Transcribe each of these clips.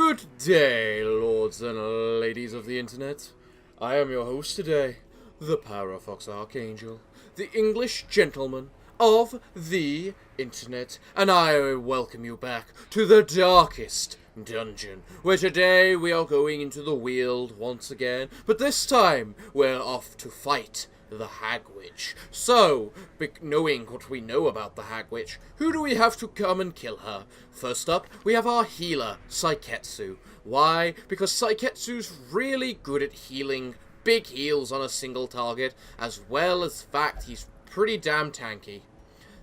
Good day, lords and ladies of the internet. I am your host today, the Parafox Archangel, the English gentleman of the internet, and I welcome you back to the darkest dungeon, where today we are going into the weald once again, but this time we're off to fight the Hag Witch. So, knowing what we know about the Hag Witch, who do we have to come and kill her? First up, we have our healer, Saiketsu. Why? Because Saiketsu's really good at healing big heals on a single target, as well as the fact he's pretty damn tanky.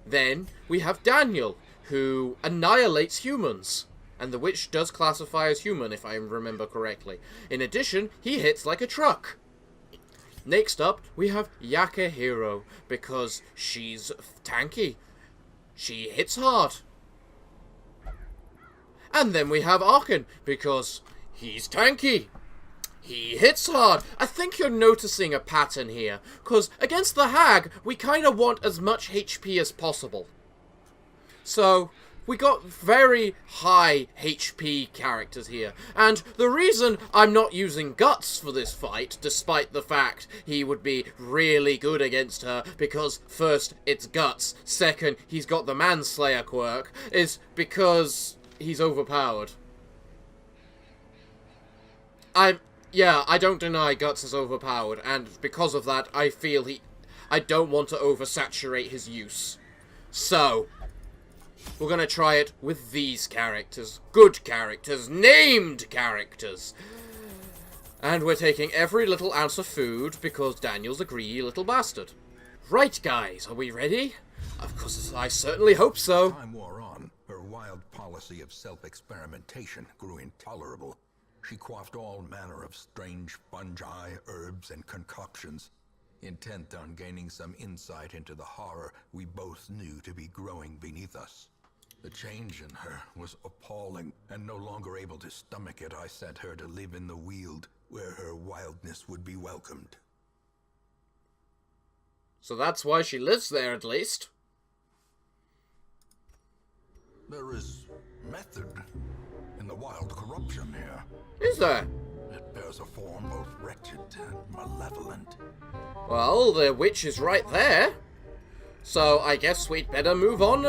Then, we have Daniel, who annihilates humans. And the witch does classify as human, if I remember correctly. In addition, he hits like a truck. Next up, we have Yakahiro, because she's tanky. She hits hard. And then we have Arkan, because he's tanky. He hits hard. I think you're noticing a pattern here, because against the Hag, we kind of want as much HP as possible. So, we got very high HP characters here, and the reason I'm not using Guts for this fight, despite the fact he would be really good against her, because first, it's Guts, second, he's got the Manslayer quirk, is because he's overpowered. I don't deny Guts is overpowered, and because of that, I feel I don't want to oversaturate his use. So, we're gonna try it with these characters. Good characters. Named characters. And we're taking every little ounce of food because Daniel's a greedy little bastard. Right, guys, are we ready? Of course, I certainly hope so. As time wore on, her wild policy of self-experimentation grew intolerable. She quaffed all manner of strange fungi, herbs, and concoctions, intent on gaining some insight into the horror we both knew to be growing beneath us. The change in her was appalling, and no longer able to stomach it, I sent her to live in the weald, where her wildness would be welcomed. So that's why she lives there, at least. There is method in the wild corruption here. Is there? It bears a form both wretched and malevolent. Well, the witch is right there. So I guess we'd better move on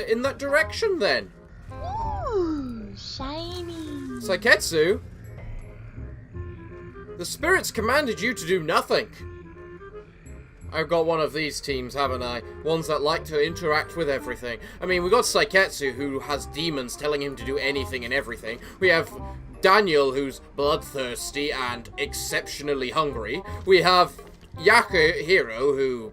in that direction then. Ooh, shiny. Saiketsu, the spirits commanded you to do nothing. I've got one of these teams, haven't I? Ones that like to interact with everything. I mean, we got Saiketsu, who has demons telling him to do anything and everything. We have Daniel, who's bloodthirsty and exceptionally hungry. We have Yakahiro, who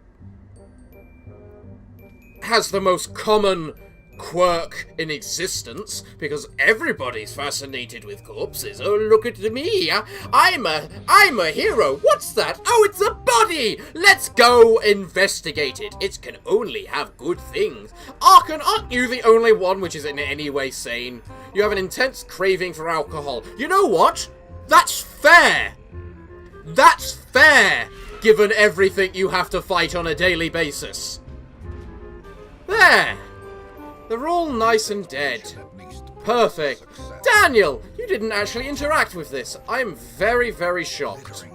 has the most common quirk in existence, because everybody's fascinated with corpses. Oh, look at me. I'm a hero. What's that? Oh, it's a body. Let's go investigate it. It can only have good things. Arkan, aren't you the only one which is in any way sane? You have an intense craving for alcohol. You know what? That's fair. That's fair, given everything you have to fight on a daily basis. There! They're all nice and dead. Perfect. Daniel, you didn't actually interact with this. I'm very, very shocked.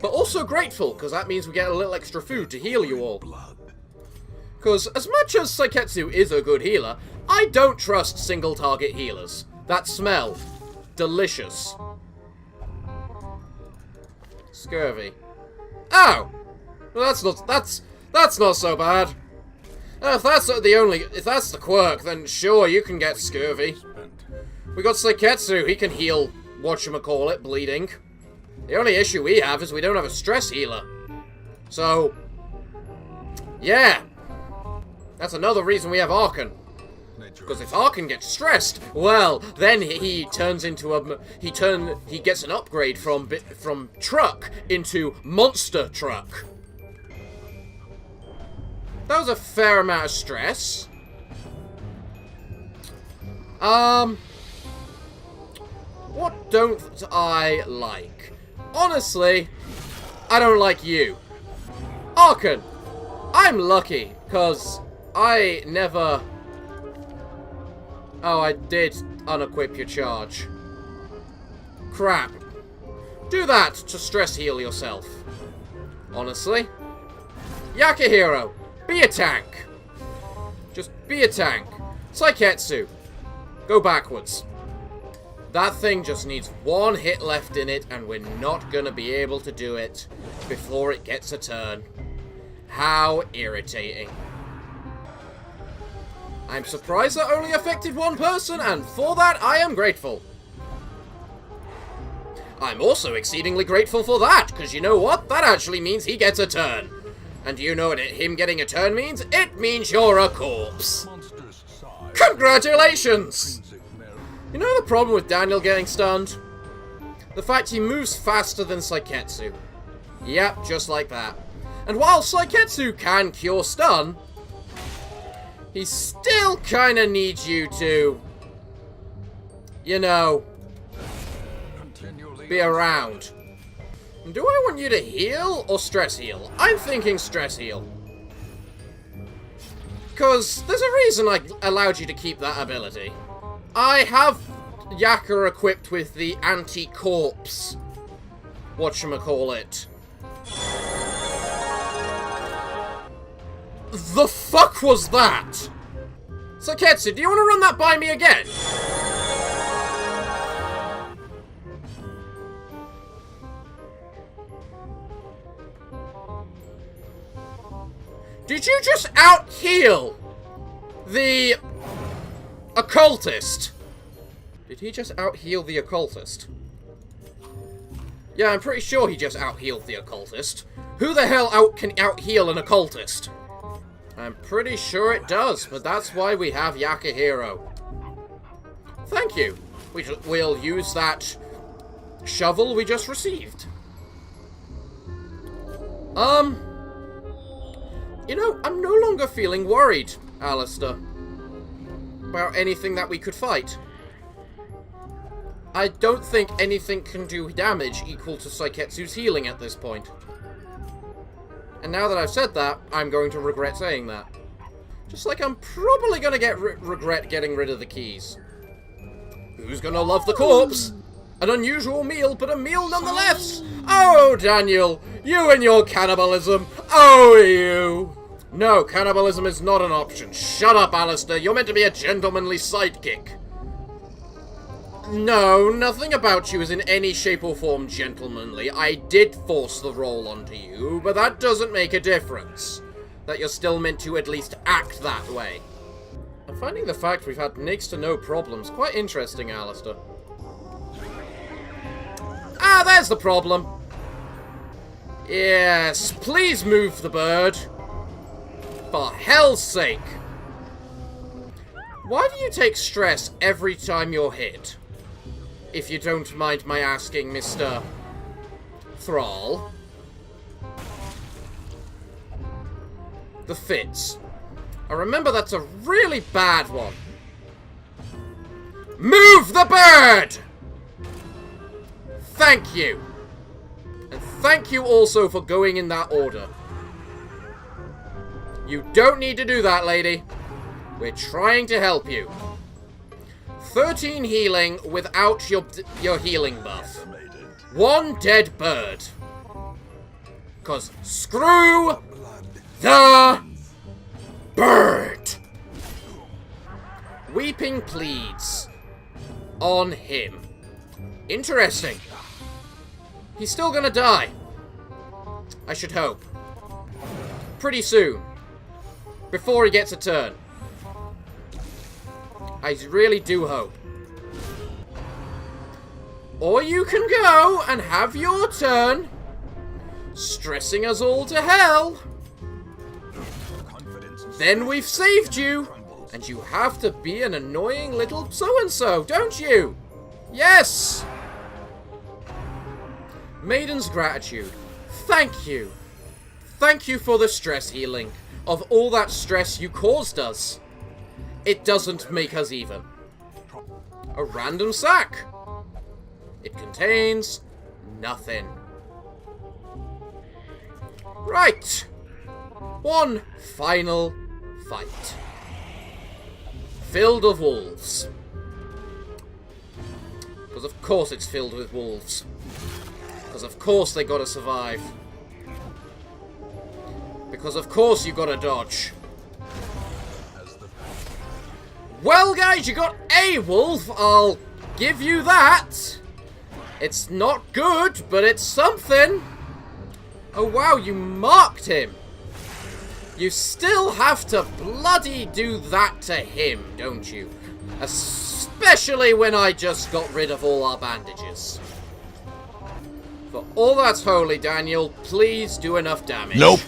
But also grateful, because that means we get a little extra food to heal you all. Because as much as Saiketsu is a good healer, I don't trust single target healers. That smell. Delicious. Scurvy. Oh! Well, that's not so bad. If that's the quirk, then sure, you can get scurvy. We got Saiketsu, he can heal, whatchamacallit, bleeding. The only issue we have is we don't have a stress healer. So, yeah. That's another reason we have Arkan. Because if Arkan gets stressed, well, then he turns into he gets an upgrade from truck into monster truck. That was a fair amount of stress. What don't I like? Honestly, I don't like you. Arkan, I'm lucky, because I never Oh, I did unequip your charge. Crap. Do that to stress heal yourself. Honestly. Yakahiro, be a tank. Just be a tank. Saiketsu, go backwards. That thing just needs one hit left in it, and we're not gonna be able to do it before it gets a turn. How irritating. I'm surprised that only affected one person, and for that I am grateful. I'm also exceedingly grateful for that, because you know what? That actually means he gets a turn. And do you know what him getting a turn means? It means you're a corpse. Congratulations! You know the problem with Daniel getting stunned? The fact he moves faster than Saiketsu. Yep, just like that. And while Saiketsu can cure stun, he still kinda needs you to, you know, be around. Do I want you to heal or stress heal? I'm thinking stress heal. Because there's a reason I allowed you to keep that ability. I have Yaka equipped with the anti-corpse whatchamacallit. The fuck was that? Saketsu, do you want to run that by me again? Did you just out-heal the occultist? Did he just out-heal the occultist? Yeah, I'm pretty sure he just out-healed the occultist. Who the hell can out-heal an occultist? I'm pretty sure it does, but that's why we have Yakahiro. Thank you. We'll use that shovel we just received. You know, I'm no longer feeling worried, Alistair, about anything that we could fight. I don't think anything can do damage equal to Saiketsu's healing at this point. And now that I've said that, I'm going to regret saying that. Just like I'm probably going to regret getting rid of the keys. Who's going to love the corpse? An unusual meal, but a meal nonetheless! Oh, Daniel, you and your cannibalism! Oh, you! No, cannibalism is not an option. Shut up, Alistair. You're meant to be a gentlemanly sidekick. No, nothing about you is in any shape or form gentlemanly. I did force the role onto you, but that doesn't make a difference. That you're still meant to at least act that way. I'm finding the fact we've had next to no problems quite interesting, Alistair. Ah, there's the problem. Yes, please move the bird. For hell's sake. Why do you take stress every time you're hit? If you don't mind my asking, Mr. Thrall. The fits. I remember that's a really bad one. Move the bird! Thank you. And thank you also for going in that order. You don't need to do that, lady. We're trying to help you. 13 healing without your healing buff. 1 dead bird. 'Cause screw the bird. Weeping pleads on him. Interesting. He's still gonna die. I should hope. Pretty soon. Before he gets a turn. I really do hope. Or you can go and have your turn, stressing us all to hell. Then we've saved you, and you have to be an annoying little so-and-so, don't you? Yes! Maiden's gratitude. Thank you. Thank you for the stress healing of all that stress you caused us. It doesn't make us even. A random sack. It contains nothing. Right. One final fight. filled with wolves. Because of course it's filled with wolves. Because of course they gotta survive. Because of course you gotta dodge. Well, guys, you got a wolf. I'll give you that. It's not good, but it's something. Oh, wow, you marked him. You still have to bloody do that to him, don't you? Especially when I just got rid of all our bandages. For all that's holy, Daniel, please do enough damage. Nope.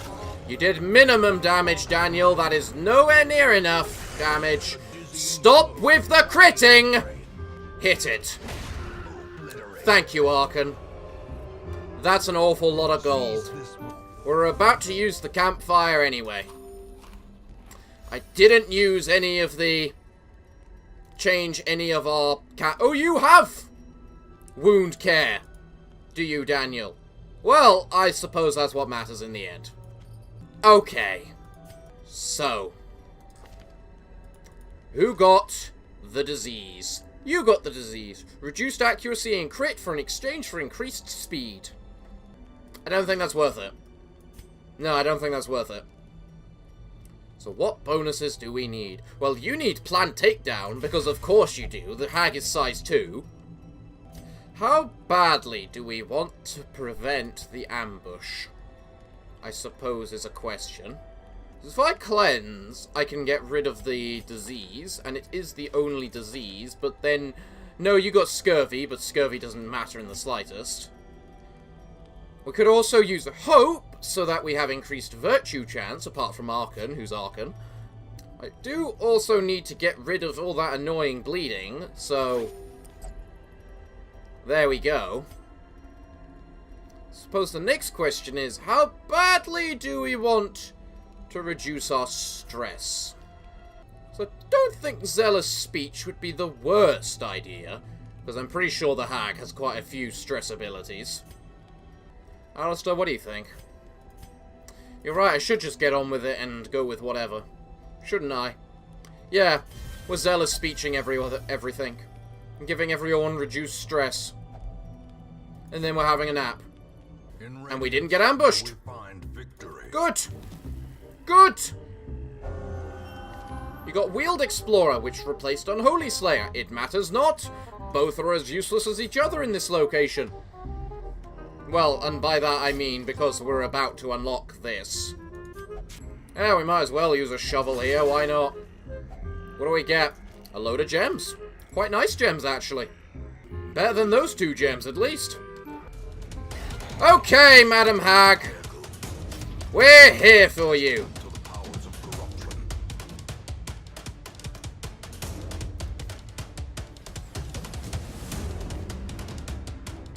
You did minimum damage, Daniel. That is nowhere near enough damage. Stop with the critting! Hit it. Thank you, Archon. That's an awful lot of gold. We're about to use the campfire anyway. I didn't use any of the... change any of our... Oh, you have! Wound care. Do you, Daniel? Well, I suppose that's what matters in the end. Okay. So... who got the disease? You got the disease. Reduced accuracy and crit for an exchange for increased speed. I don't think that's worth it. No, I don't think that's worth it. So what bonuses do we need? Well, you need planned takedown, because of course you do. The hag is size 2. How badly do we want to prevent the ambush? I suppose is a question. If I cleanse, I can get rid of the disease, and it is the only disease, but then... no, you got scurvy, but scurvy doesn't matter in the slightest. We could also use hope, so that we have increased virtue chance, apart from Archon, who's Archon. I do also need to get rid of all that annoying bleeding, so... there we go. Suppose the next question is, how badly do we want to reduce our stress? So I don't think zealous speech would be the worst idea, because I'm pretty sure the hag has quite a few stress abilities. Alistair, what do you think? You're right, I should just get on with it and go with whatever. Shouldn't I? Yeah, we're zealous speeching everything. And giving everyone reduced stress. And then we're having a nap. And we didn't get ambushed. Good! Good! You got Weald Explorer, which replaced Unholy Slayer. It matters not. Both are as useless as each other in this location. Well, and by that I mean because we're about to unlock this. Yeah, we might as well use a shovel here, why not? What do we get? A load of gems. Quite nice gems, actually. Better than those 2 gems, at least. Okay, Madam Hag. We're here for you.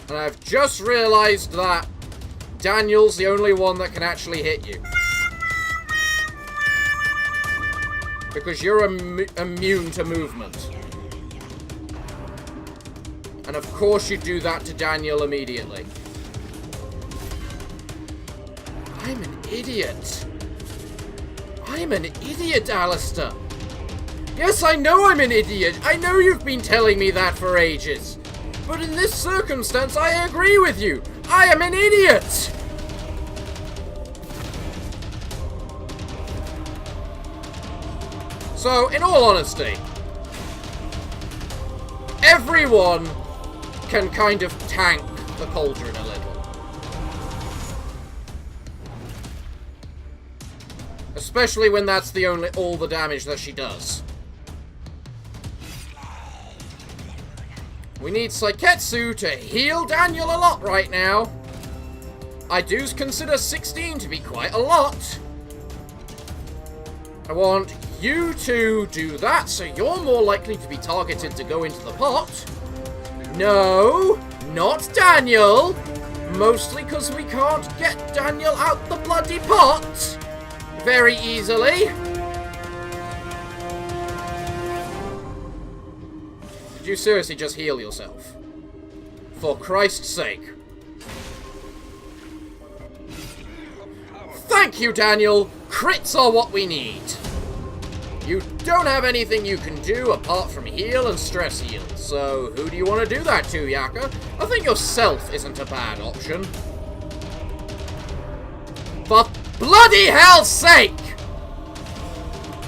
And I've just realized that Daniel's the only one that can actually hit you. Because you're immune to movement. And of course you do that to Daniel immediately. I'm an idiot. I'm an idiot, Alistair. Yes, I know I'm an idiot. I know you've been telling me that for ages. But in this circumstance, I agree with you. I am an idiot. So, in all honesty, everyone can kind of tank the cauldron a little. Especially when that's all the damage that she does. We need Saiketsu to heal Daniel a lot right now. I do consider 16 to be quite a lot. I want you to do that, so you're more likely to be targeted to go into the pot. No, not Daniel. Mostly because we can't get Daniel out the bloody pot very easily. Did you seriously just heal yourself? For Christ's sake. Thank you, Daniel. Crits are what we need. You don't have anything you can do apart from heal and stress heal. So who do you want to do that to, Yaka? I think yourself isn't a bad option. For bloody hell's sake!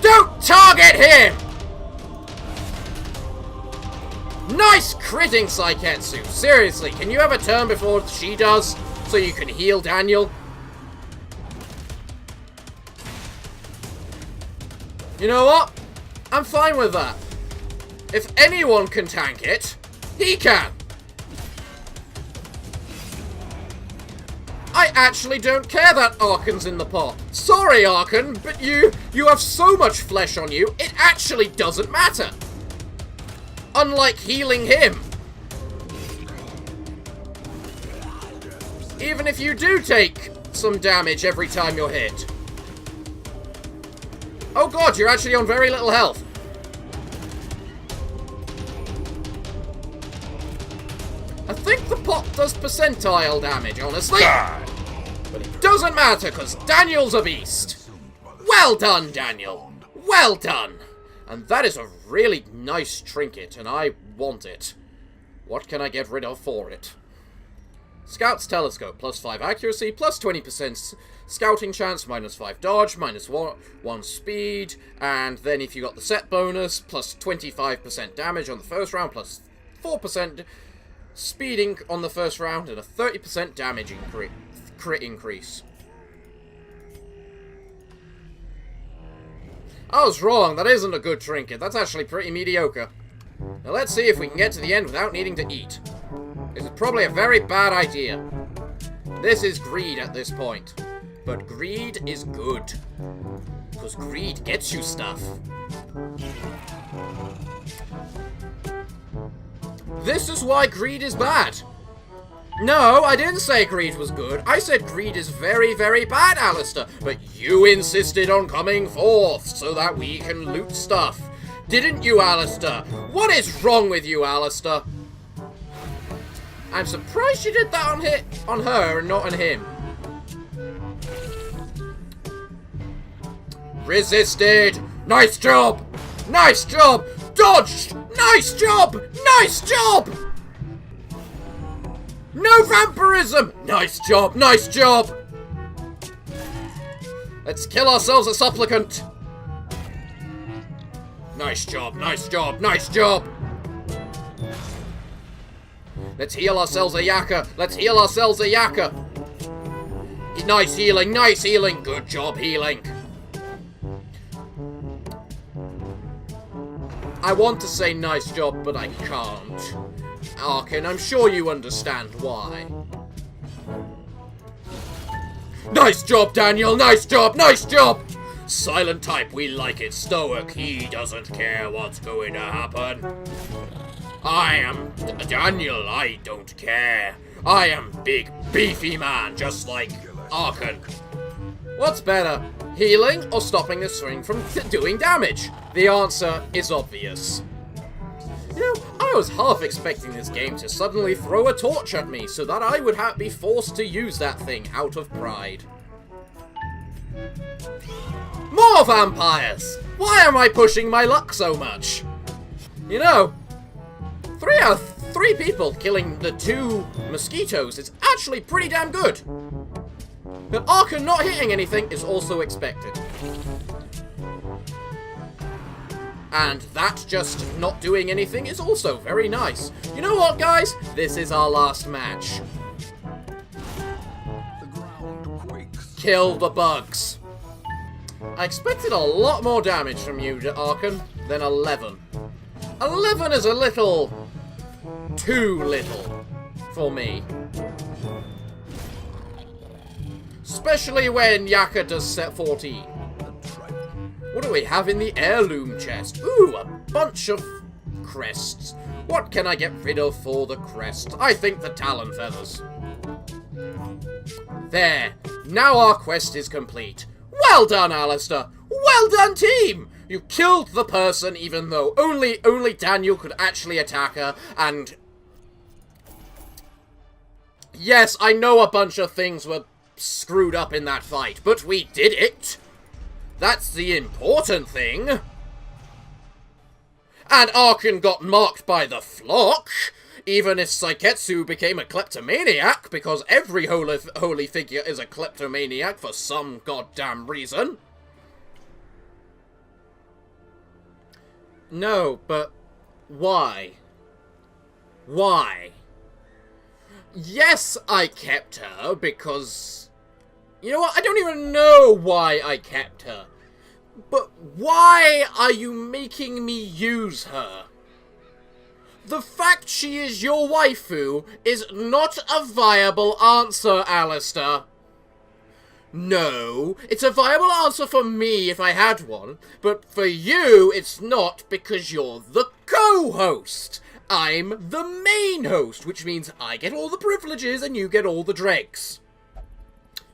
Don't target him! Nice critting, Saiketsu. Seriously, can you have a turn before she does so you can heal Daniel? You know what? I'm fine with that. If anyone can tank it, he can. I actually don't care that Arkan's in the pot. Sorry, Arkan, but you have so much flesh on you, it actually doesn't matter. Unlike healing him. Even if you do take some damage every time you're hit. Oh god, you're actually on very little health. I think the pot does percentile damage, honestly. But it doesn't matter, because Daniel's a beast. Well done, Daniel. Well done. And that is a really nice trinket, and I want it. What can I get rid of for it? Scout's Telescope, plus 5 accuracy, plus 20% scouting chance, minus 5 dodge, minus 1 speed, and then if you got the set bonus, plus 25% damage on the first round, plus 4% speeding on the first round, and a 30% damage crit increase. I was wrong, that isn't a good trinket, that's actually pretty mediocre. Now let's see if we can get to the end without needing to eat. This is probably a very bad idea. This is greed at this point. But greed is good. Because greed gets you stuff. This is why greed is bad. No, I didn't say greed was good. I said greed is very, very bad, Alistair. But you insisted on coming forth so that we can loot stuff. Didn't you, Alistair? What is wrong with you, Alistair? I'm surprised you did that on her and not on him. Resisted! Nice job! Nice job! Dodged! Nice job! Nice job! No vampirism! Nice job! Nice job! Let's kill ourselves a supplicant! Nice job! Nice job! Nice job! Let's heal ourselves a Yaka! Let's heal ourselves a Yaka! Nice healing! Nice healing! Good job healing! I want to say nice job, but I can't. Arkan, I'm sure you understand why. Nice job, Daniel! Nice job! Nice job! Silent type, we like it. Stoic, he doesn't care what's going to happen. I am Daniel, I don't care. I am big, beefy man, just like Arkan. What's better, healing or stopping this thing from doing damage? The answer is obvious. You know, I was half expecting this game to suddenly throw a torch at me so that I would be forced to use that thing out of pride. More vampires! Why am I pushing my luck so much? You know, 3 out of 3 people killing the 2 mosquitoes is actually pretty damn good. But Arkan not hitting anything is also expected. And that just not doing anything is also very nice. You know what, guys? This is our last match. The ground quakes. Kill the bugs. I expected a lot more damage from you, Arkan, than 11. 11 is a little too little for me. Especially when Yaka does set 14. What do we have in the heirloom chest? Ooh, a bunch of crests. What can I get rid of for the crests? I think the talon feathers. There. Now our quest is complete. Well done, Alistair. Well done, team. You killed the person even though only Daniel could actually attack her, and yes, I know a bunch of things were screwed up in that fight, but we did it. That's the important thing. and Archon got marked by the flock, even if Saiketsu became a kleptomaniac, because every holy figure is a kleptomaniac for some goddamn reason. No, but why? Why? Yes, I kept her because... You know what? I don't even know why I kept her. But why are you making me use her? The fact she is your waifu is not a viable answer, Alistair. No, it's a viable answer for me if I had one, but for you it's not because you're the co-host. I'm the main host, which means I get all the privileges and you get all the dregs.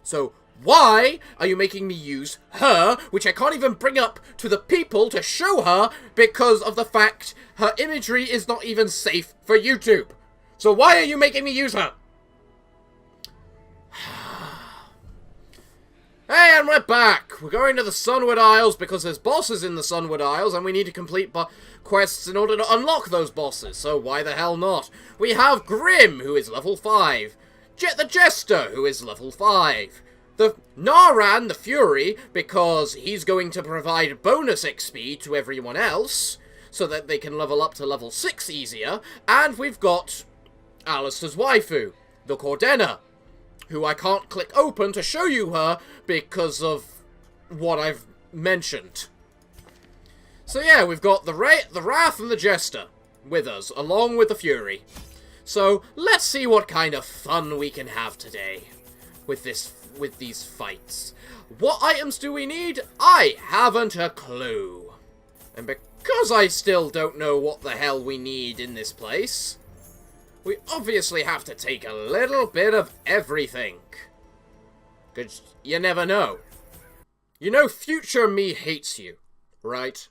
So why are you making me use her, which I can't even bring up to the people to show her because of the fact her imagery is not even safe for YouTube? So why are you making me use her? Hey, and we're back! We're going to the Sunward Isles because there's bosses in the Sunward Isles and we need to complete quests in order to unlock those bosses, so why the hell not? We have Grim, who is level 5. Jet the Jester, who is level 5. The Naran, the Fury, because he's going to provide bonus XP to everyone else, so that they can level up to level 6 easier. And we've got Alistair's waifu, the Cordena, who I can't click open to show you her because of what I've mentioned. So yeah, we've got the Wrath and the Jester with us, along with the Fury. So let's see what kind of fun we can have today with these fights. What items do we need? I haven't a clue. And because I still don't know what the hell we need in this place, we obviously have to take a little bit of everything. Because you never know. You know, future me hates you, right?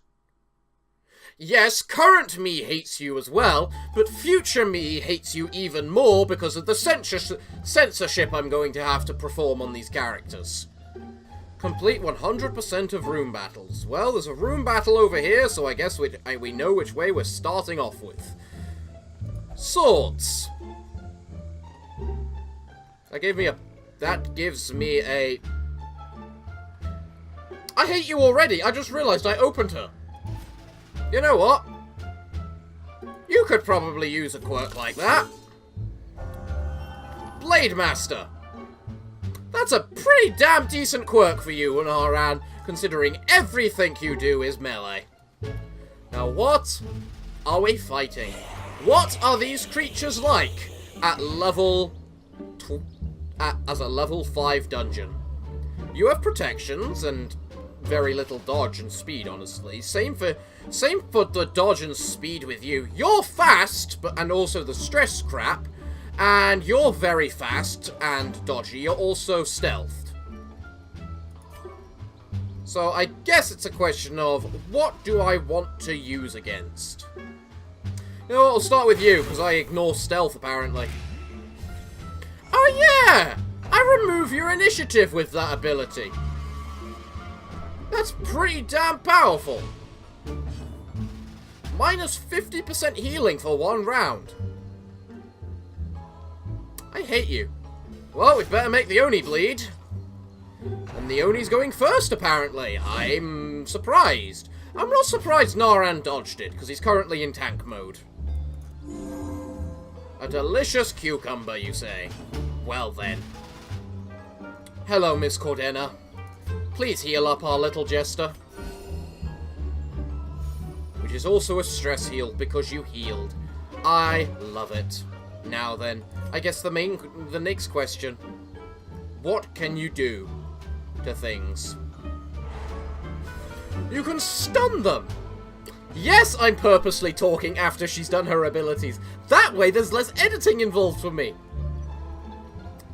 Yes, current me hates you as well, but future me hates you even more because of the censorship I'm going to have to perform on these characters. Complete 100% of room battles. Well, there's a room battle over here, so I guess we know which way we're starting off with. Swords. That gives me a... I hate you already. I just realized I opened her. You know what? You could probably use a quirk like that. Blade Master. That's a pretty damn decent quirk for you, Naran, considering everything you do is melee. Now what are we fighting? What are these creatures like at as a level 5 dungeon? You have protections and very little dodge and speed, honestly. Same for the dodge and speed with you. You're fast, and also the stress crap, and you're very fast and dodgy. You're also stealthed. So I guess it's a question of what do I want to use against? You know what, I'll start with you, because I ignore stealth, apparently. Oh yeah! I remove your initiative with that ability. That's pretty damn powerful. Minus 50% healing for 1 round. I hate you. Well, we'd better make the Oni bleed. And the Oni's going first, apparently. I'm surprised. I'm not surprised Naran dodged it, because he's currently in tank mode. A delicious cucumber, you say? Well then. Hello, Miss Cordena. Please heal up our little jester. Which is also a stress heal, because you healed. I love it. Now then, I guess the next question. What can you do to things? You can stun them! Yes, I'm purposely talking after she's done her abilities. That way there's less editing involved for me.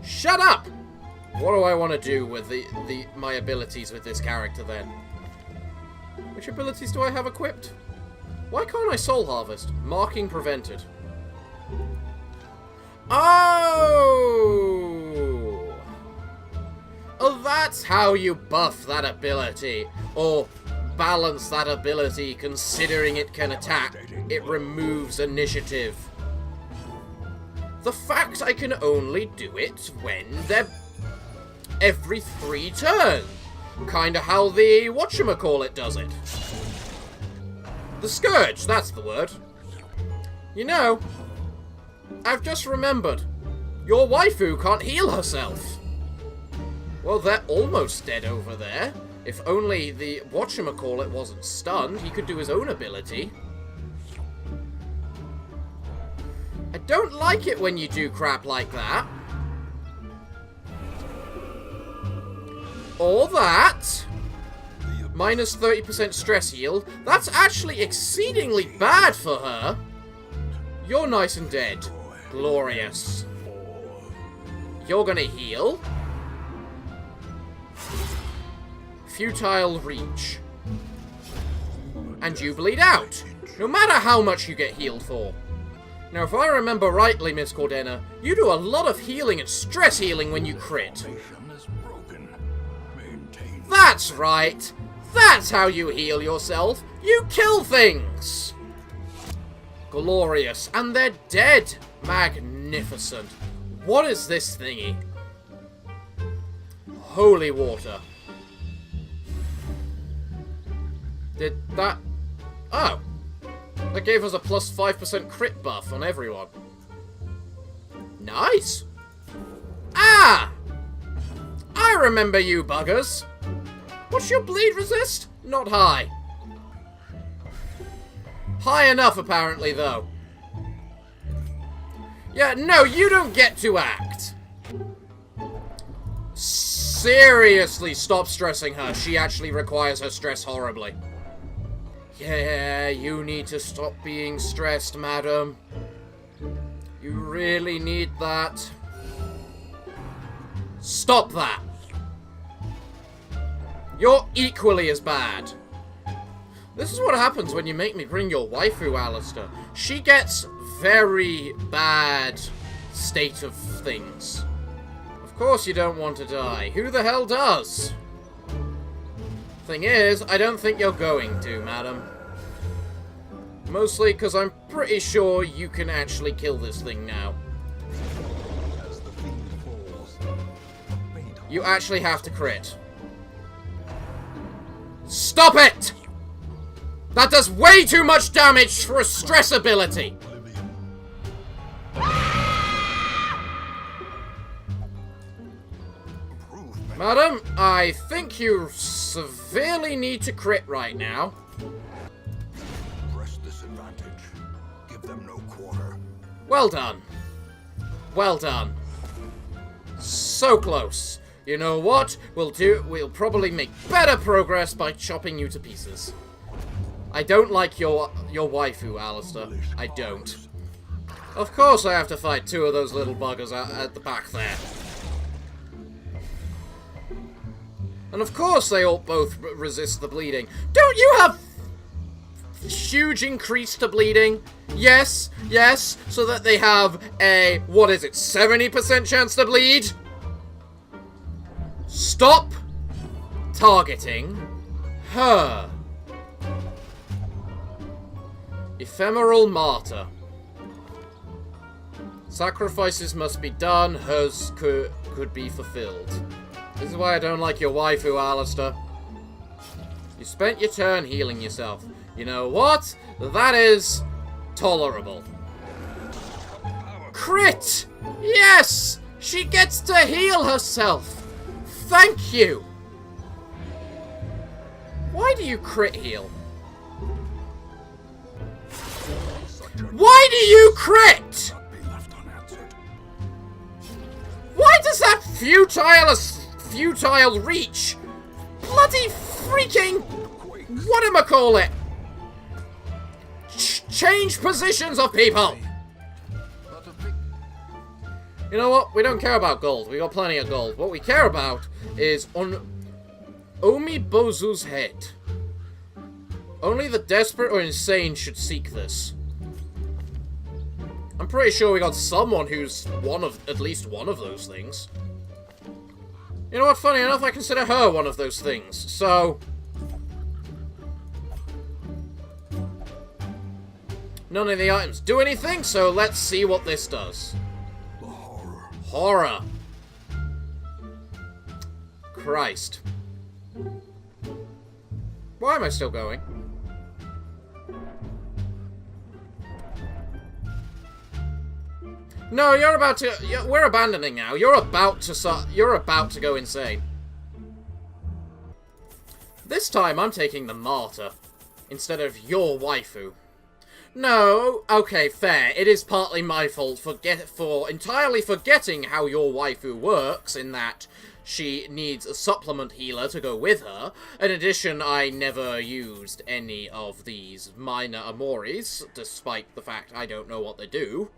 Shut up! What do I want to do with my abilities with this character then? Which abilities do I have equipped? Why can't I soul harvest? Marking prevented. Oh! Oh, that's how you buff that ability. Or balance that ability, considering it can attack. It removes initiative. The fact I can only do it when they're every 3 turns. Kinda how the whatchamacallit does it. The Scourge, that's the word. You know, I've just remembered. Your waifu can't heal herself. Well, they're almost dead over there. If only the whatchamacallit wasn't stunned, he could do his own ability. I don't like it when you do crap like that. Or that. Minus 30% stress heal. That's actually exceedingly bad for her. You're nice and dead. Glorious. You're gonna heal. Futile reach. And you bleed out. No matter how much you get healed for. Now, if I remember rightly, Miss Cordena, you do a lot of healing and stress healing when you crit. That's right. That's how you heal yourself. You kill things. Glorious. And they're dead. Magnificent. What is this thingy? Holy water. Did that... Oh. That gave us a plus 5% crit buff on everyone. Nice. Ah! I remember you buggers. What's your bleed resist? Not high. High enough, apparently, though. Yeah, no, you don't get to act. Seriously, stop stressing her. She actually requires her stress horribly. Yeah, you need to stop being stressed, madam. You really need that. Stop that. You're equally as bad. This is what happens when you make me bring your waifu, Alistair. She gets very bad state of things. Of course you don't want to die. Who the hell does? Thing is, I don't think you're going to, madam. Mostly because I'm pretty sure you can actually kill this thing now. You actually have to crit. Stop it! That does way too much damage for a stress ability! Madam, I think you severely need to crit right now. Press disadvantage. Give them no quarter. Well done. Well done. So close. You know what? We'll probably make better progress by chopping you to pieces. I don't like your waifu, Alistair. I don't. Of course I have to fight 2 of those little buggers at the back there. And of course they all both resist the bleeding. Don't you have huge increase to bleeding? Yes, yes, so that they have a, 70% chance to bleed? Stop targeting her. Ephemeral martyr. Sacrifices must be done, hers could be fulfilled. This is why I don't like your waifu, Alistair. You spent your turn healing yourself. You know what? That is tolerable. Crit! Yes! She gets to heal herself! Thank you! Why do you crit heal? Why do you crit? Why does that futile reach bloody freaking whatchamacallit change positions of people? You know what? We don't care about gold. We got plenty of gold. What we care about is on Omibozu's head. Only the desperate or insane should seek this. I'm pretty sure we got someone who's at least one of those things. You know what? Funny enough, I consider her one of those things. So, None of the items do anything, so let's see what this does. The horror. Horror. Christ. Why am I still going? No, you're about to... we're abandoning now. You're about to go insane. This time, I'm taking the martyr. Instead of your waifu. No, okay, fair. It is partly my fault for entirely forgetting how your waifu works, in that she needs a supplement healer to go with her. In addition, I never used any of these minor amoris, despite the fact I don't know what they do.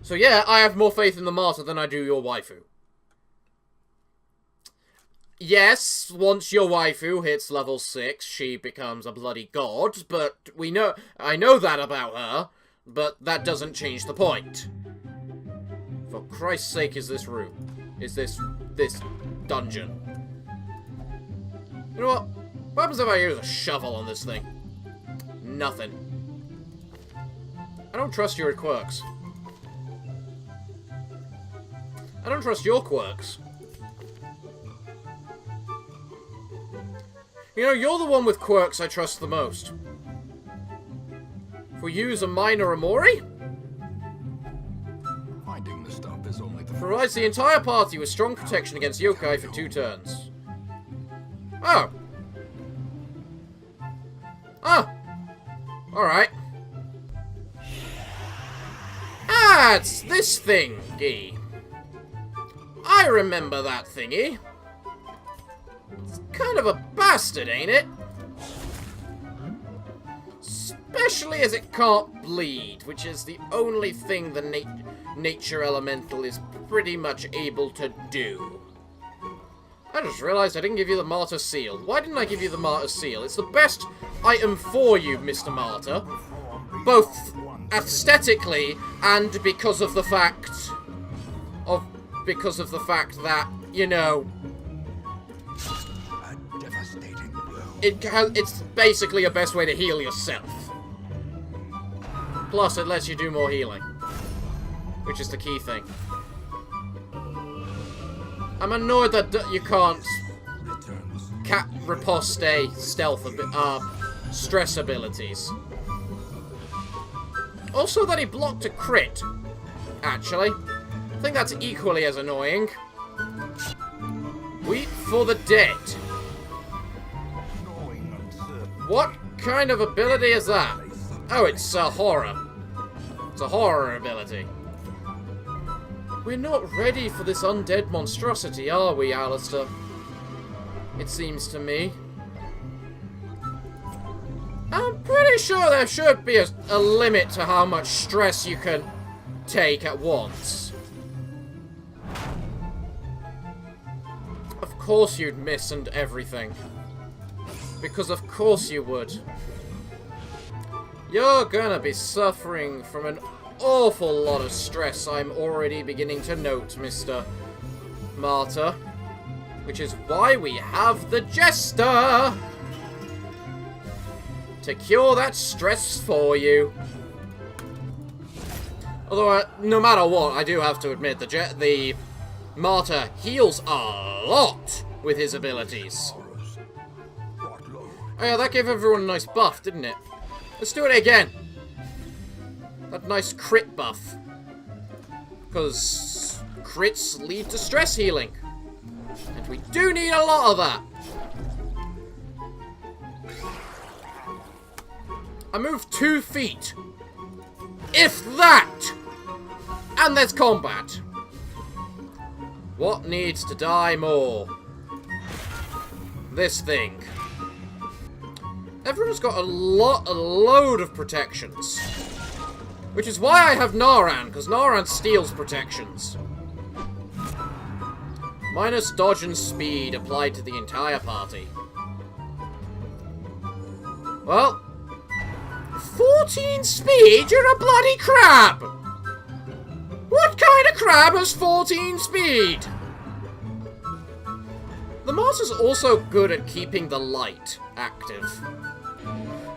So yeah, I have more faith in the martyr than I do your waifu. Yes, once your waifu hits level 6, she becomes a bloody god, but I know that about her, but that doesn't change the point. For Christ's sake, is this room? Is this dungeon? You know what? What happens if I use a shovel on this thing? Nothing. I don't trust your quirks. I don't trust your quirks. You know, you're the one with quirks I trust the most. If we use a minor amori, Finding the stuff is only the provides the entire party with strong protection against yokai for 2 turns. Oh. Ah. Alright. Ah, it's this thingy. I remember that thingy. It's kind of a bastard, ain't it? Especially as it can't bleed, which is the only thing the nature elemental is pretty much able to do. I just realized I didn't give you the Martyr Seal. Why didn't I give you the Martyr Seal? It's the best item for you, Mr. Martyr. Both aesthetically and because of the fact that, you know, a devastating blow. it's basically a best way to heal yourself. Plus, it lets you do more healing, which is the key thing. I'm annoyed that you can't riposte stealth stress abilities. Also that he blocked a crit, actually. I think that's equally as annoying. Weep for the dead. What kind of ability is that? Oh, it's a horror. It's a horror ability. We're not ready for this undead monstrosity, are we, Alistair? It seems to me. I'm pretty sure there should be a limit to how much stress you can take at once. Of course you'd miss and everything. Because of course you would. You're gonna be suffering from an awful lot of stress I'm already beginning to note, Mr. Martyr. Which is why we have the Jester! To cure that stress for you. Although, no matter what, I do have to admit, the Martyr heals a lot with his abilities. Oh yeah, that gave everyone a nice buff, didn't it? Let's do it again. That nice crit buff. Because crits lead to stress healing. And we do need a lot of that. I moved 2 feet. If that! And there's combat. What needs to die more? This thing. Everyone's got a load of protections. Which is why I have Naran, because Naran steals protections. Minus dodge and speed applied to the entire party. Well, 14 speed? You're a bloody crab! What kind of crab has 14 speed? The Martyr's also good at keeping the light active.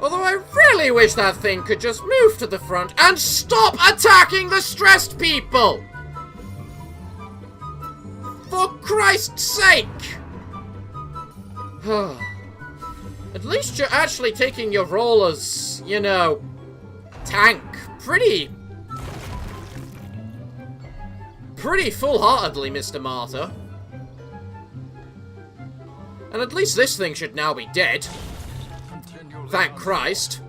Although I really wish that thing could just move to the front and stop attacking the stressed people! For Christ's sake! At least you're actually taking your role as, you know, tank pretty full-heartedly, Mr. Martyr. And at least this thing should now be dead. Thank Christ.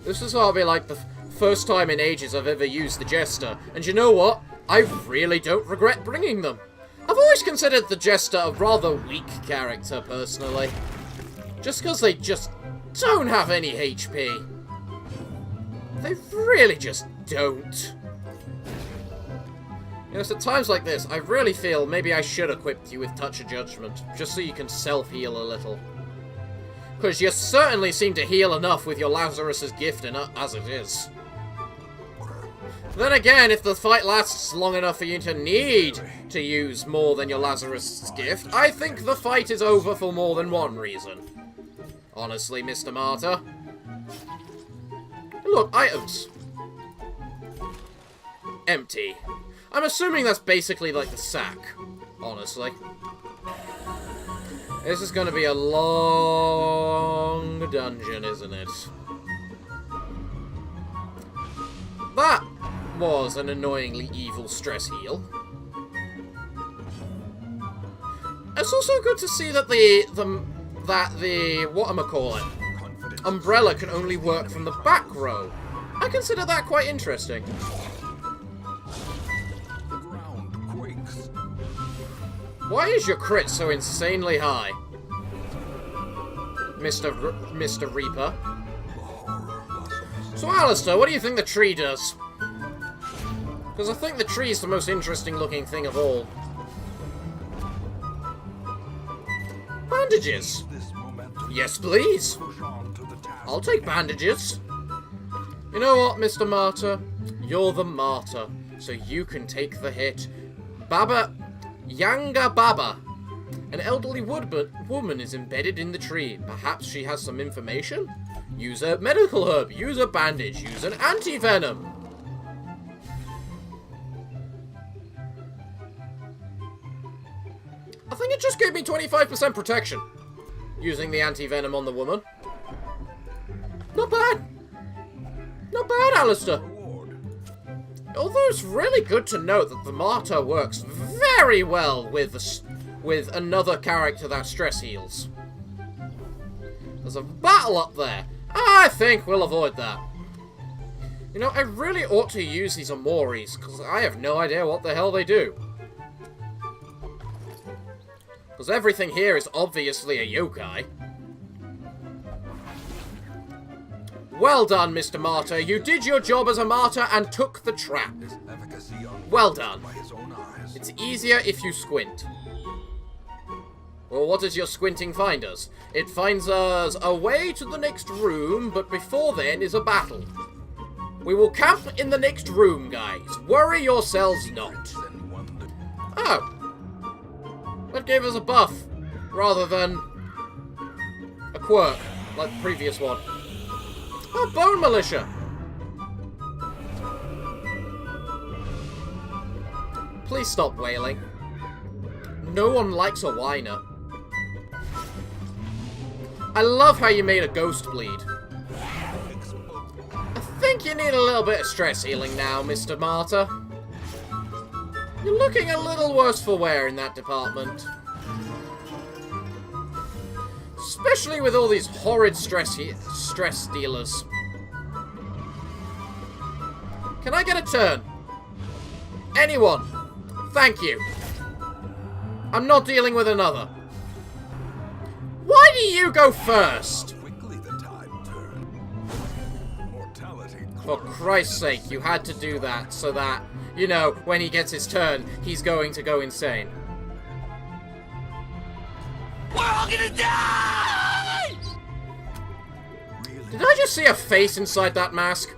This is how I'll be like the first time in ages I've ever used the Jester. And you know what? I really don't regret bringing them. I've always considered the Jester a rather weak character, personally. Just because they just don't have any HP. They really just don't. You know, it's at times like this, I really feel maybe I should equip you with Touch of Judgment, just so you can self-heal a little. Because you certainly seem to heal enough with your Lazarus's gift as it is. Then again, if the fight lasts long enough for you to need to use more than your Lazarus's gift, I think the fight is over for more than one reason. Honestly, Mr. Martyr. Look, items. Empty. I'm assuming that's basically like the sack, honestly. This is going to be a long dungeon, isn't it? That was an annoyingly evil stress heal. It's also good to see that the whatchamacallit, umbrella can only work from the back row. I consider that quite interesting. Why is your crit so insanely high, Mr. Reaper? So, Alistair, what do you think the tree does? Because I think the tree is the most interesting looking thing of all. Bandages! Yes, please! I'll take bandages. You know what, Mr. Martyr? You're the martyr, so you can take the hit. Yanga Baba. An elderly woman is embedded in the tree. Perhaps she has some information? Use a medical herb. Use a bandage. Use an anti-venom. I think it just gave me 25% protection. Using the anti-venom on the woman. Not bad. Not bad, Alistair. Although it's really good to note that the Martyr works very well with another character that stress heals. There's a battle up there. I think we'll avoid that. You know, I really ought to use these Amoris, because I have no idea what the hell they do. Because everything here is obviously a yokai. Well done, Mr. Martyr. You did your job as a martyr and took the trap. Well done. It's easier if you squint. Well, what does your squinting find us? It finds us a way to the next room, but before then is a battle. We will camp in the next room, guys. Worry yourselves not. Oh. That gave us a buff, rather than a quirk, like the previous one. Oh, Bone Militia! Please stop wailing. No one likes a whiner. I love how you made a ghost bleed. I think you need a little bit of stress healing now, Mr. Martyr. You're looking a little worse for wear in that department. Especially with all these horrid stress dealers. Can I get a turn? Anyone? Thank you. I'm not dealing with another. Why do you go first? For Christ's sake, you had to do that so that, you know, when he gets his turn, he's going to go insane. We're all gonna die! Did I just see a face inside that mask?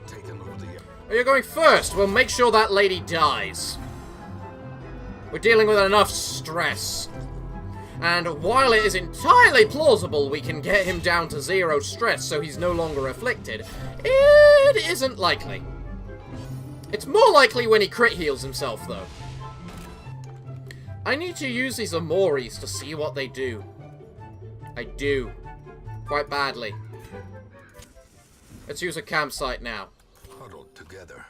Oh, you're going first. We'll make sure that lady dies. We're dealing with enough stress. And while it is entirely plausible we can get him down to 0 stress so he's no longer afflicted, it isn't likely. It's more likely when he crit heals himself, though. I need to use these Amoris to see what they do. I do. Quite badly. Let's use a campsite now. Huddled together.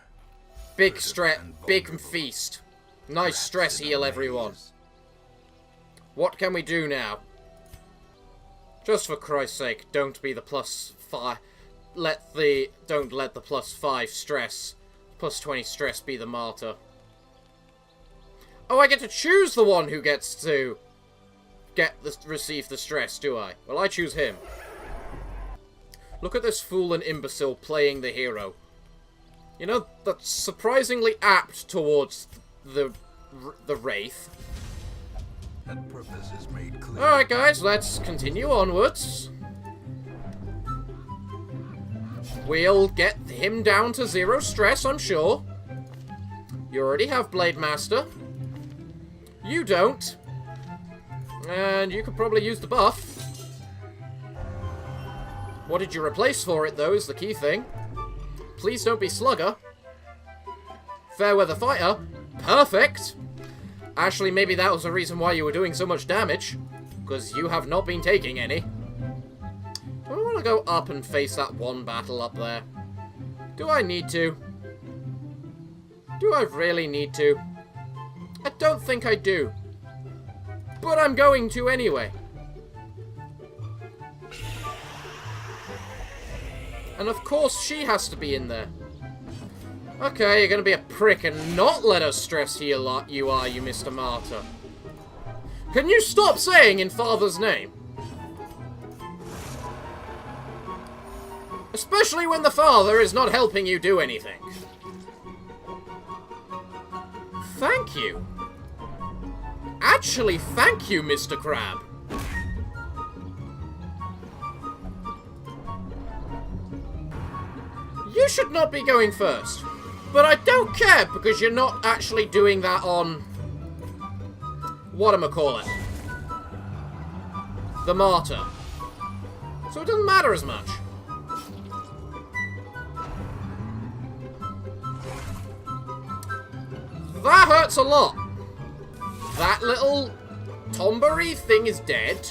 Big stress, big feast. Nice stress heal, everyone. What can we do now? Just for Christ's sake, don't be the +5. Don't let the +5 stress, +20 stress be the martyr. Oh, I get to choose the one who gets to receive the stress, do I? Well, I choose him. Look at this fool and imbecile playing the hero. You know, that's surprisingly apt towards the Wraith. And purpose is made clear. Alright, guys, let's continue onwards. We'll get him down to 0 stress, I'm sure. You already have Blade Master. You don't. And you could probably use the buff. What did you replace for it, though, is the key thing. Please don't be Slugger. Fairweather Fighter. Perfect. Actually, maybe that was the reason why you were doing so much damage. Because you have not been taking any. I want to go up and face that one battle up there. Do I need to? Do I really need to? I don't think I do. But I'm going to anyway. And of course she has to be in there. Okay, you're gonna be a prick and not let us stress heal you are, you Mr. Martyr. Can you stop saying in Father's name? Especially when the Father is not helping you do anything. Thank you. Actually, thank you, Mr. Crab. You should not be going first. But I don't care, because you're not actually doing that on... whatchamacallit. The Martyr. So it doesn't matter as much. That hurts a lot. That little Tombury thing is dead.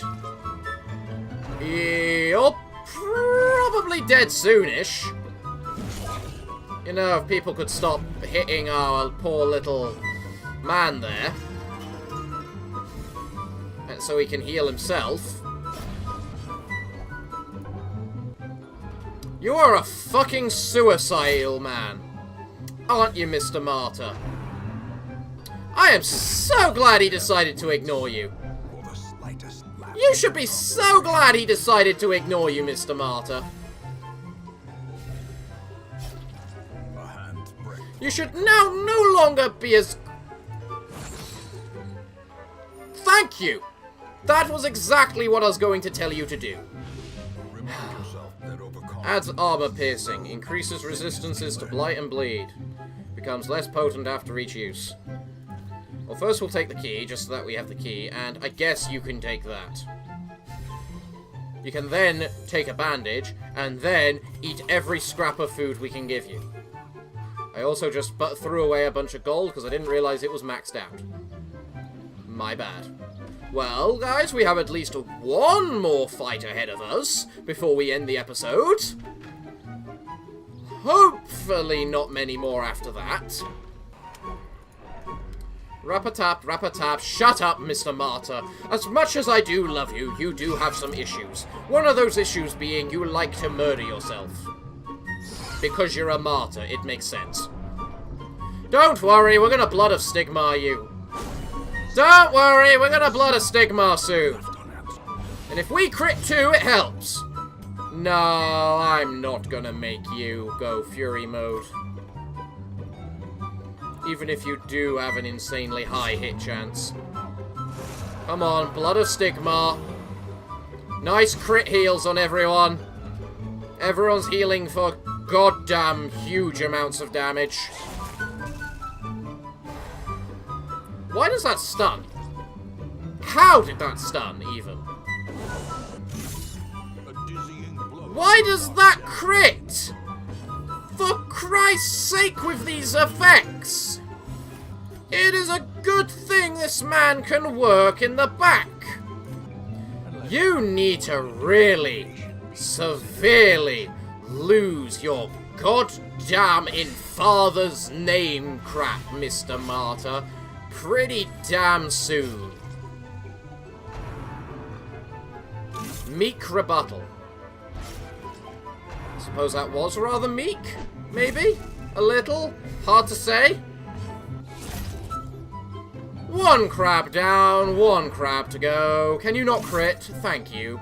You're probably dead soonish. You know, if people could stop hitting our poor little man there. And so he can heal himself. You are a fucking suicidal man. Aren't you, Mr. Martyr? I am so glad he decided to ignore you. You should be so glad he decided to ignore you, Mr. Martyr. You should now no longer be as... Thank you! That was exactly what I was going to tell you to do. Adds armor piercing. Increases resistances to blight and bleed. Becomes less potent after each use. Well, first we'll take the key, just so that we have the key, and I guess you can take that. You can then take a bandage, and then eat every scrap of food we can give you. I also just threw away a bunch of gold, because I didn't realize it was maxed out. My bad. Well, guys, we have at least one more fight ahead of us before we end the episode. Hopefully not many more after that. Rap-a-tap, rap-a-tap, shut up, Mr. Martyr. As much as I do love you, you do have some issues. One of those issues being you like to murder yourself. Because you're a martyr, it makes sense. Don't worry, we're gonna blood of stigma you. Don't worry, we're gonna blood of stigma soon. And if we crit too, it helps. No, I'm not gonna make you go fury mode. Even if you do have an insanely high hit chance. Come on, blood of stigma. Nice crit heals on everyone. Everyone's healing for goddamn huge amounts of damage. Why does that stun? How did that stun, even? Why does that crit? For Christ's sake with these effects! It is a good thing this man can work in the back. You need to really, severely lose your goddamn in father's name crap, Mr. Martyr, pretty damn soon. Meek rebuttal. Suppose that was rather meek? Maybe? A little? Hard to say? One crab down, one crab to go. Can you not crit? Thank you.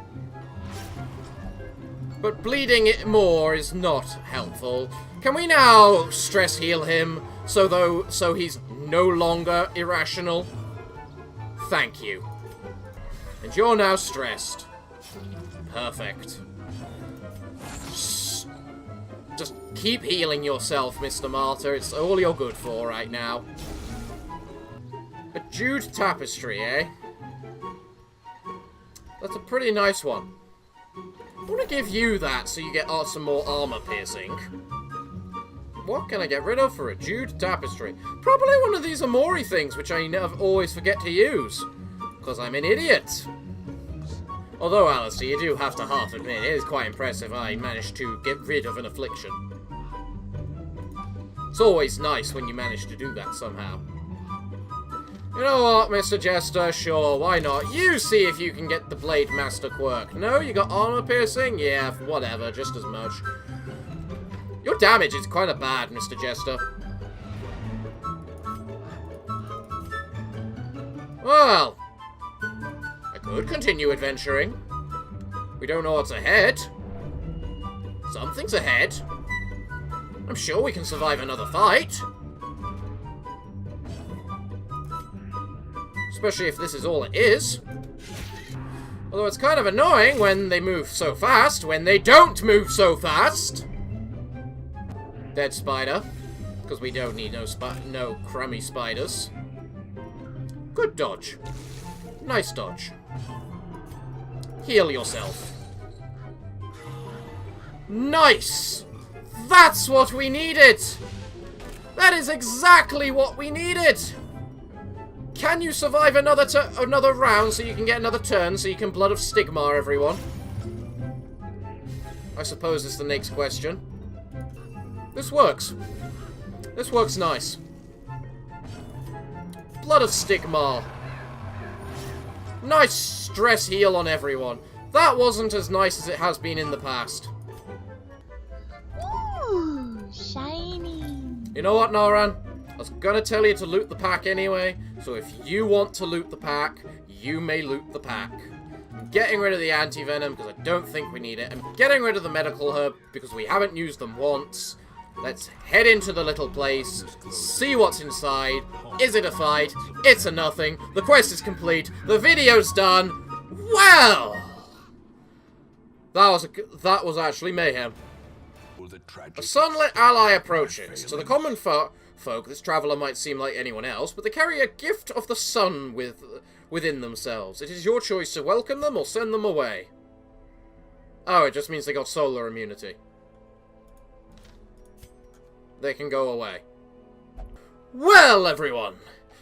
But bleeding it more is not helpful. Can we now stress heal him so he's no longer irrational? Thank you. And you're now stressed. Perfect. Just keep healing yourself, Mr. Martyr. It's all you're good for right now. A jewed tapestry, eh? That's a pretty nice one. I want to give you that so you get some more armor piercing. What can I get rid of for a jewed tapestry? Probably one of these Amori things, which I always forget to use. Because I'm an idiot. Although, Alistair, you do have to half admit, it is quite impressive I managed to get rid of an affliction. It's always nice when you manage to do that somehow. You know what, Mr. Jester? Sure, why not? You see if you can get the Blade Master quirk. No, you got armor piercing? Yeah, whatever, just as much. Your damage is kind of bad, Mr. Jester. Well, I could continue adventuring. We don't know what's ahead. Something's ahead. I'm sure we can survive another fight. Especially if this is all it is. Although it's kind of annoying when they move so fast, when they don't move so fast. Dead spider. Because we don't need no crummy spiders. Good dodge. Nice dodge. Heal yourself. Nice! That's what we needed! That is exactly what we needed! Can you survive another round so you can get another turn so you can Blood of Stigmar everyone? I suppose is the next question. This works. This works nice. Blood of Stigmar. Nice stress heal on everyone. That wasn't as nice as it has been in the past. Ooh, shiny. You know what, Noran? I was gonna tell you to loot the pack anyway, so if you want to loot the pack, you may loot the pack. I'm getting rid of the anti-venom because I don't think we need it. I'm getting rid of the medical herb because we haven't used them once. Let's head into the little place, see what's inside. Is it a fight? It's a nothing. The quest is complete. The video's done. Well, that was actually mayhem. A sunlit ally approaches. To the common folk, this traveller might seem like anyone else, but they carry a gift of the sun within themselves. It is your choice to welcome them or send them away. Oh, it just means they got solar immunity. They can go away. Well, everyone,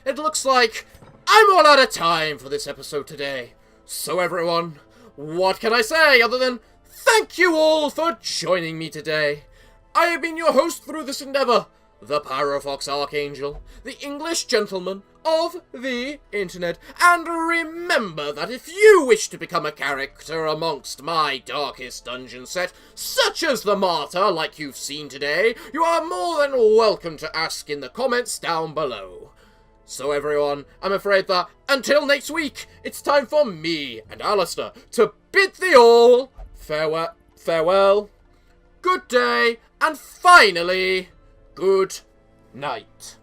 it looks like I'm all out of time for this episode today. So, everyone, what can I say other than thank you all for joining me today. I have been your host through this endeavour, the Parafox Archangel, the English gentleman of the internet. And remember that if you wish to become a character amongst my darkest dungeon set, such as the Martyr like you've seen today, you are more than welcome to ask in the comments down below. So everyone, I'm afraid that until next week, it's time for me and Alistair to bid thee all farewell, good day, and finally, good night.